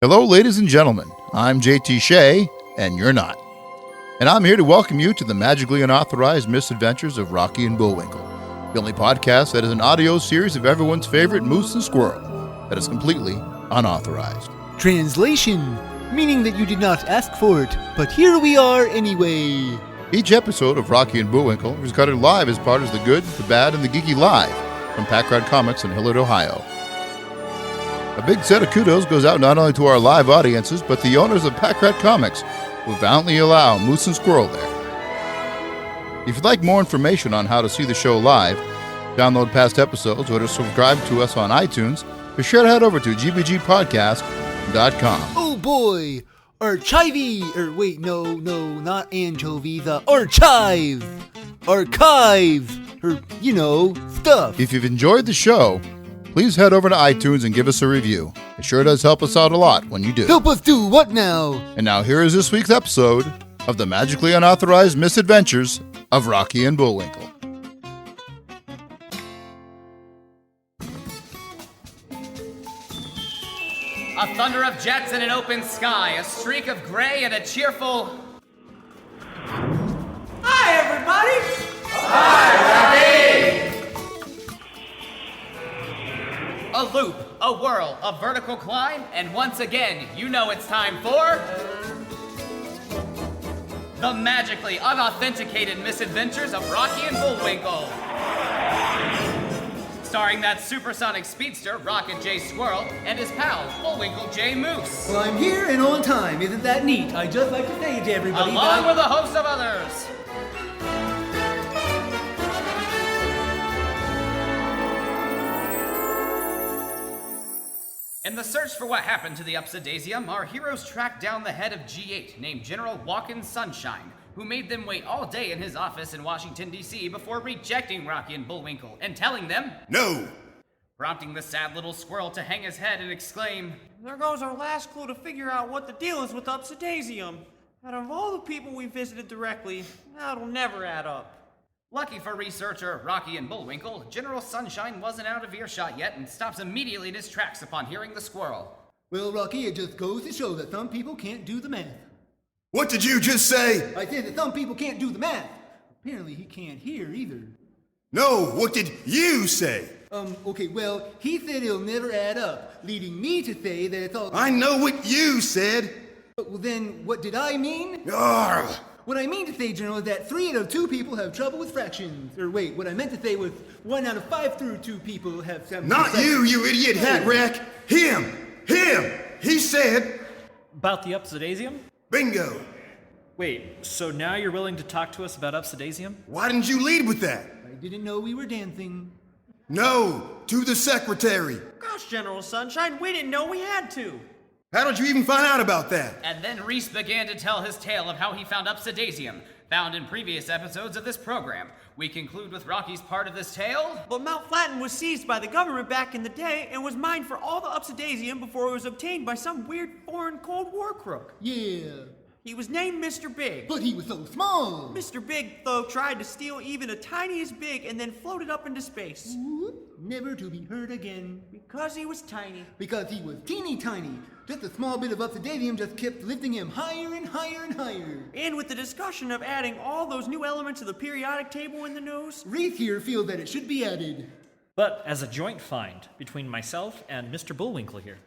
Hello, ladies and gentlemen. I'm JT Shea, and you're not. And I'm here to welcome you to the magically unauthorized misadventures of Rocky and Bullwinkle, the only podcast that is an audio series of everyone's favorite moose and squirrel that is completely unauthorized. Translation, meaning that you did not ask for it, but here we are anyway. Each episode of Rocky and Bullwinkle is recorded live as part of the Good, the Bad, and the Geeky Live from PACKRAT Comics in Hilliard, Ohio. A big set of kudos goes out not only to our live audiences, but the owners of PACKRAT Comics, who valiantly allow Moose and Squirrel there. If you'd like more information on how to see the show live, download past episodes, or to subscribe to us on iTunes, be sure to head over to gbgpodcast.com. Oh boy! No, not anchovy, the archive! Archive! Stuff. If you've enjoyed the show, please head over to iTunes and give us a review. It sure does help us out a lot when you do. Help us do what now? And now here is this week's episode of the magically unauthorized misadventures of Rocky and Bullwinkle. A thunder of jets in an open sky, a streak of gray and a cheerful... Hi, everybody! Hi, Rocky! A loop, a whirl, a vertical climb, and once again, you know it's time for... the magically unauthenticated misadventures of Rocky and Bullwinkle. Starring that supersonic speedster, Rocket J. Squirrel, and his pal, Bullwinkle J. Moose. Well, I'm here and on time. Isn't that neat? I'd just like to say to everybody Along with a host of others. In the search for what happened to the Upsidasium, our heroes tracked down the head of G8, named General Walken Sunshine, who made them wait all day in his office in Washington, D.C. before rejecting Rocky and Bullwinkle and telling them, No! Prompting the sad little squirrel to hang his head and exclaim, There goes our last clue to figure out what the deal is with Upsidasium. Out of all the people we visited directly, that'll never add up. Lucky for researcher Rocky and Bullwinkle, General Sunshine wasn't out of earshot yet and stops immediately in his tracks upon hearing the squirrel. Well, Rocky, it just goes to show that some people can't do the math. What did you just say? I said that some people can't do the math. Apparently he can't hear either. No, what did you say? Okay, well, he said it'll never add up, leading me to say that it's all... I know what you said. Well, then, what did I mean? Arrgh. What I mean to say, General, is that 3 out of 2 people have trouble with fractions. Or wait, what I meant to say was 1 out of 5 through 2 people have some... Not you idiot hat rack. Him! He said... About the Upsidasium? Bingo. Wait, so now you're willing to talk to us about Upsidasium? Why didn't you lead with that? I didn't know we were dancing. No, to the secretary. Gosh, General Sunshine, we didn't know we had to. How did you even find out about that? And then Reese began to tell his tale of how he found Upsidasium, found in previous episodes of this program. We conclude with Rocky's part of this tale. But Mount Flatton was seized by the government back in the day and was mined for all the Upsidasium before it was obtained by some weird foreign Cold War crook. Yeah. He was named Mr. Big. But he was so small. Mr. Big, though, tried to steal even a tiniest big and then floated up into space. Whoop, never to be heard again. Because he was tiny. Because he was teeny tiny. Just a small bit of Upsidasium just kept lifting him higher and higher and higher. And with the discussion of adding all those new elements to the periodic table in the news, Reese here feels that it should be added. But as a joint find between myself and Mr. Bullwinkle here.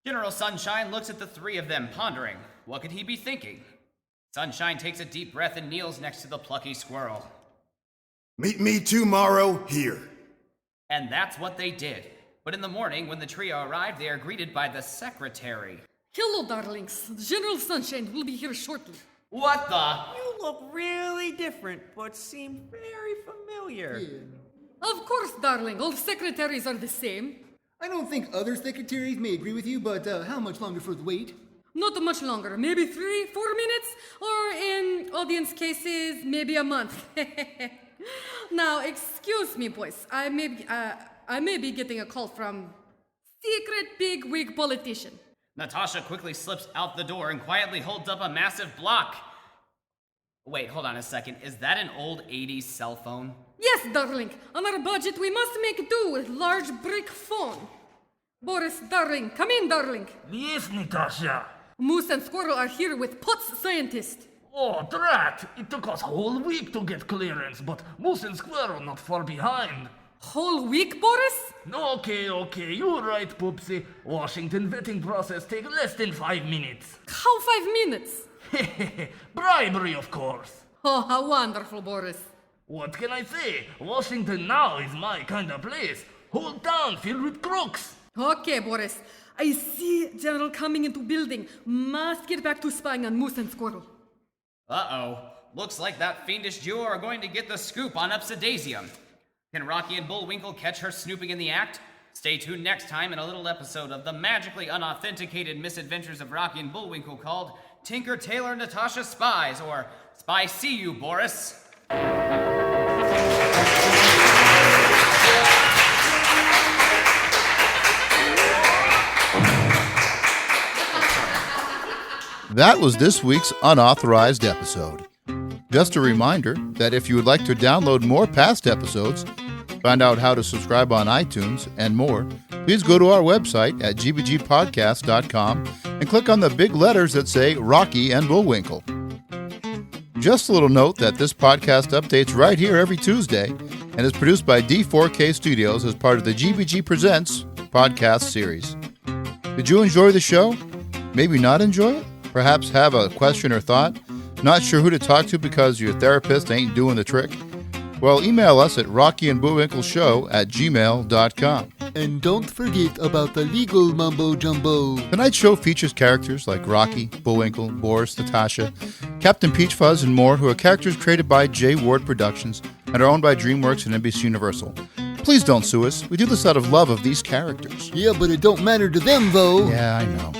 General Sunshine looks at the three of them, pondering. What could he be thinking? Sunshine takes a deep breath and kneels next to the plucky squirrel. Meet me tomorrow here. And that's what they did. But in the morning, when the trio arrived, they are greeted by the secretary. Hello, darlings. General Sunshine will be here shortly. What the? you look really different, but seem very familiar. Yeah. Of course, darling. All secretaries are the same. I don't think other secretaries may agree with you, but how much longer for the wait? Not much longer. Maybe 3-4 minutes, or in audience cases, maybe a month. Now, excuse me, boys. I may be getting a call from secret big-wig politician. Natasha quickly slips out the door and quietly holds up a massive block. Wait, hold on a second. Is that an old 80s cell phone? Yes, darling. On our budget, we must make do with large brick phone. Boris, darling, come in, darling. Yes, Natasha. Moose and Squirrel are here with Putz scientist. Oh, drat! It took us a whole week to get clearance, but Moose and Squirrel not far behind. Whole week, Boris? Okay, you're right, Poopsie. Washington vetting process take less than 5 minutes. How 5 minutes? Bribery, of course. Oh, how wonderful, Boris. What can I say? Washington now is my kind of place. Whole town filled with crooks. Okay, Boris. I see General coming into building. Must get back to spying on Moose and Squirrel. Uh-oh. Looks like that fiendish duo are going to get the scoop on Upsidasium. Can Rocky and Bullwinkle catch her snooping in the act? Stay tuned next time in a little episode of the magically unauthenticated misadventures of Rocky and Bullwinkle called Tinker, Tailor, Natasha Spies, or Spy See You, Boris. That was this week's unauthorized episode. Just a reminder that if you would like to download more past episodes, find out how to subscribe on iTunes, and more, please go to our website at gbgpodcast.com and click on the big letters that say Rocky and Bullwinkle. Just a little note that this podcast updates right here every Tuesday and is produced by D4K Studios as part of the GBG Presents podcast series. Did you enjoy the show? Maybe not enjoy it? Perhaps have a question or thought? Not sure who to talk to because your therapist ain't doing the trick? Well, email us at rockyandbullwinkleshow@gmail.com. And don't forget about the legal mumbo-jumbo. Tonight's show features characters like Rocky, Bullwinkle, Boris, Natasha, Captain Peach Fuzz, and more, who are characters created by J. Ward Productions and are owned by DreamWorks and NBC Universal. Please don't sue us. We do this out of love of these characters. Yeah, but it don't matter to them, though. Yeah, I know.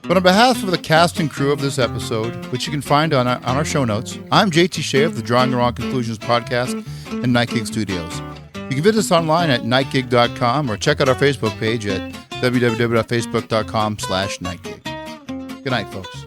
But on behalf of the cast and crew of this episode, which you can find on our show notes, I'm JT Shea of the Drawing the Wrong Conclusions podcast and Night Gig Studios. You can visit us online at nightgig.com or check out our Facebook page at www.facebook.com/nightgig. Good night, folks.